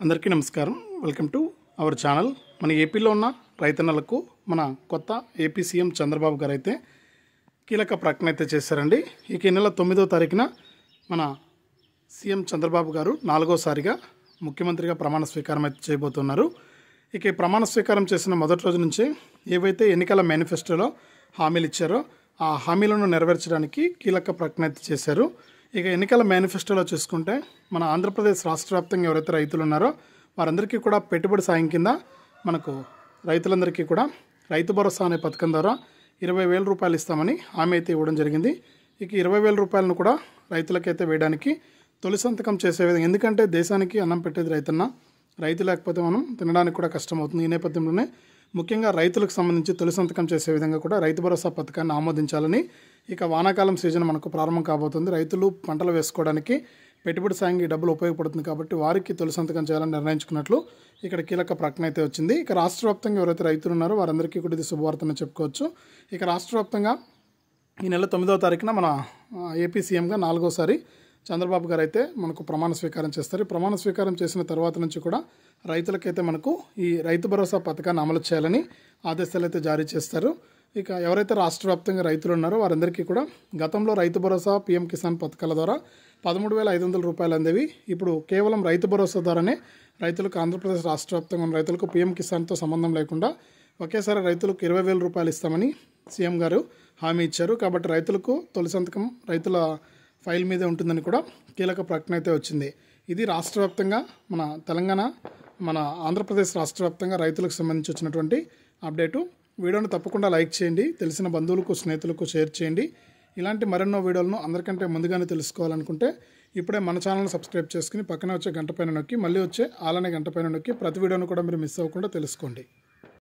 అందరికీ నమస్కారం. Welcome to our channel. మన ఏపీలో ఉన్న రైతన్నలకు మన కొత్త ఏపీ సీఎం చంద్రబాబు గారు అయితే కీలక ప్రకటన అయితే చేశారండి. ఇక ఈ నెల 9వ తారీఖున మన సీఎం చంద్రబాబు గారు 4వసారిగా ముఖ్యమంత్రిగా ప్రమాణ స్వీకారం అయితే చేయబోతున్నారు. ఇక ఈ ప్రమాణ స్వీకారం చేసిన మొదటి రోజు నుంచే ఏవైతే ఎన్నికల మేనిఫెస్టోలో హామీలు ఇచ్చారో ఆ హామీలను నెరవేర్చడానికి కీలక ప్రకటన అయితే చేశారు. ఇక ఎన్నికల మేనిఫెస్టోలో చూసుకుంటే మన ఆంధ్రప్రదేశ్ రాష్ట్ర వ్యాప్తంగా ఎవరైతే రైతులు ఉన్నారో వారందరికీ కూడా పెట్టుబడి సాయం కింద మనకు రైతులందరికీ కూడా రైతు భరోసా అనే పథకం ద్వారా 20,000 రూపాయలు ఇస్తామని హామీ అయితే ఇవ్వడం జరిగింది. ఇక 20,000 రూపాయలను కూడా రైతులకైతే వేయడానికి తొలి సంతకం చేసే విధంగా, ఎందుకంటే దేశానికి అన్నం పెట్టేది రైతన్న, రైతు లేకపోతే మనం తినడానికి కూడా కష్టమవుతుంది. ఈ నేపథ్యంలోనే ముఖ్యంగా రైతులకు సంబంధించి తొలి సంతకం చేసే విధంగా కూడా రైతు భరోసా పథకాన్ని ఆమోదించాలని, ఇక వానాకాలం సీజన్ మనకు ప్రారంభం కాబోతుంది. రైతులు పంటలు వేసుకోవడానికి పెట్టుబడి సాయంకి డబ్బులు ఉపయోగపడుతుంది కాబట్టి వారికి తొలి సంతకం చేయాలని నిర్ణయించుకున్నట్లు ఇక్కడ కీలక ప్రకటన అయితే వచ్చింది. ఇక రాష్ట్ర వ్యాప్తంగా ఎవరైతే రైతులు ఉన్నారో వారందరికీ కూడా ఇది శుభవార్తని చెప్పుకోవచ్చు. ఇక రాష్ట్ర వ్యాప్తంగా ఈ నెల 9వ తారీఖున మన ఏపీ సీఎంగా 4వసారి చంద్రబాబు గారు అయితే మనకు ప్రమాణ స్వీకారం చేస్తారు. ప్రమాణ స్వీకారం చేసిన తర్వాత నుంచి కూడా రైతులకైతే మనకు ఈ రైతు భరోసా పథకాన్ని అమలు చేయాలని ఆదేశాలు అయితే జారీ చేస్తారు. ఇక ఎవరైతే రాష్ట్ర వ్యాప్తంగా రైతులు ఉన్నారో వారందరికీ కూడా గతంలో రైతు భరోసా, పీఎం కిసాన్ పథకాల ద్వారా 13,500 రూపాయలు అందేవి. ఇప్పుడు కేవలం రైతు భరోసా ద్వారానే రైతులకు, ఆంధ్రప్రదేశ్ రాష్ట్ర వ్యాప్తంగా ఉన్న రైతులకు పీఎం కిసాన్తో సంబంధం లేకుండా ఒకేసారి రైతులకు 20,000 రూపాయలు ఇస్తామని సీఎం గారు హామీ ఇచ్చారు. కాబట్టి రైతులకు తొలి సంతకం రైతుల ఫైల్ మీదే ఉంటుందని కూడా కీలక ప్రకటన అయితే వచ్చింది. ఇది రాష్ట్ర వ్యాప్తంగా మన తెలంగాణ, మన ఆంధ్రప్రదేశ్ రాష్ట్ర వ్యాప్తంగా రైతులకు సంబంధించి వచ్చినటువంటి అప్డేటు. వీడియోను తప్పకుండా లైక్ చేయండి, తెలిసిన బంధువులకు, స్నేహితులకు షేర్ చేయండి. ఇలాంటి మరెన్నో వీడియోలను అందరికంటే ముందుగానే తెలుసుకోవాలనుకుంటే ఇప్పుడే మన ఛానల్ని సబ్స్క్రైబ్ చేసుకుని పక్కనే వచ్చే గంట పైన నొక్కి, మళ్ళీ వచ్చే ఆలనే గంట పైన నొక్కి ప్రతి వీడియోను కూడా మీరు మిస్ అవ్వకుండా తెలుసుకోండి.